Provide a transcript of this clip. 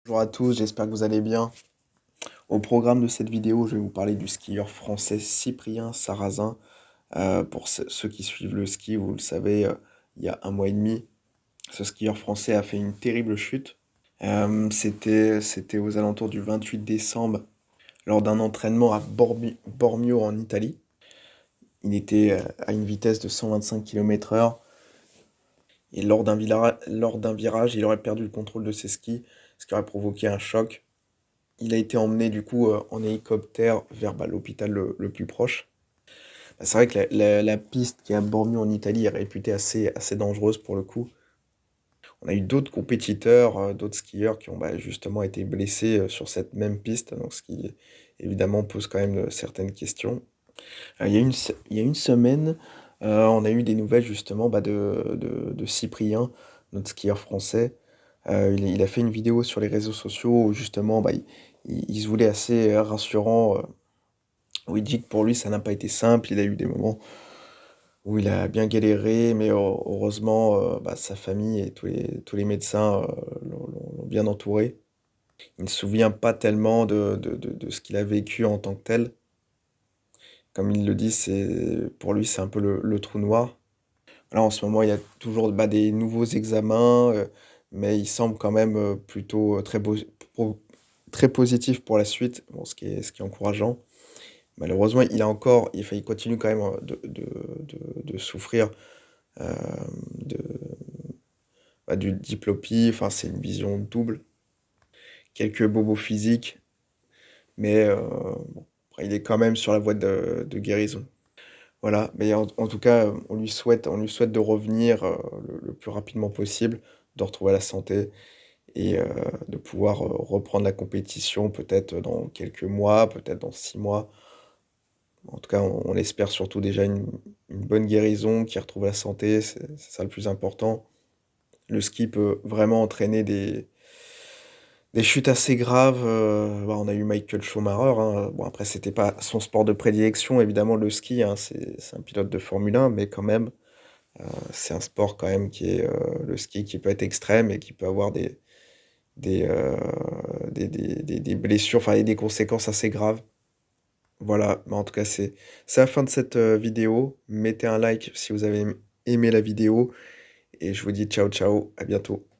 Bonjour à tous, j'espère que vous allez bien. Au programme de cette vidéo, je vais vous parler du skieur français Cyprien Sarrazin. Pour ceux qui suivent le ski, vous le savez, il y a un mois et demi, ce skieur français a fait une terrible chute. C'était aux alentours du 28 décembre, lors d'un entraînement à Bormio en Italie. Il était à une vitesse de 125 km/h et lors d'un virage, il aurait perdu le contrôle de ses skis, ce qui aurait provoqué un choc. Il a été emmené du coup en hélicoptère vers l'hôpital le plus proche. Bah, c'est vrai que la piste qui est à Bormio en Italie est réputée assez dangereuse pour le coup. On a eu d'autres compétiteurs, d'autres skieurs qui ont justement été blessés sur cette même piste, donc ce qui évidemment pose quand même certaines questions. Il y a une semaine, on a eu des nouvelles justement de Cyprien, notre skieur français. Il a fait une vidéo sur les réseaux sociaux où justement il se voulait assez rassurant, où il dit que pour lui ça n'a pas été simple, il a eu des moments où il a bien galéré, mais heureusement sa famille et tous les médecins l'ont bien entouré. Il ne se souvient pas tellement de ce qu'il a vécu en tant que tel. Comme il le dit, pour lui c'est un peu le trou noir. Là, en ce moment, il y a toujours des nouveaux examens, mais il semble quand même plutôt très positif pour la suite, bon, ce qui est encourageant. Malheureusement, il continue quand même de souffrir euh, de, du diplopie, enfin, c'est une vision double. Quelques bobos physiques, mais bon, après, il est quand même sur la voie de guérison. Voilà, mais en tout cas, on lui souhaite de revenir le plus rapidement possible, de retrouver la santé et de pouvoir reprendre la compétition peut-être dans quelques mois, peut-être dans 6 mois. En tout cas, on espère surtout déjà une bonne guérison, qu'il retrouve la santé, c'est ça le plus important. Le ski peut vraiment entraîner des chutes assez graves. On a eu Michael Schumacher, hein. Bon, après, c'était pas son sport de prédilection, évidemment, le ski, hein, c'est un pilote de Formule 1, mais quand même, c'est un sport quand même qui est le ski qui peut être extrême et qui peut avoir des, euh, des blessures, enfin, et des conséquences assez graves. Voilà, mais en tout cas, c'est la fin de cette vidéo. Mettez un like si vous avez aimé la vidéo et je vous dis ciao ciao, à bientôt.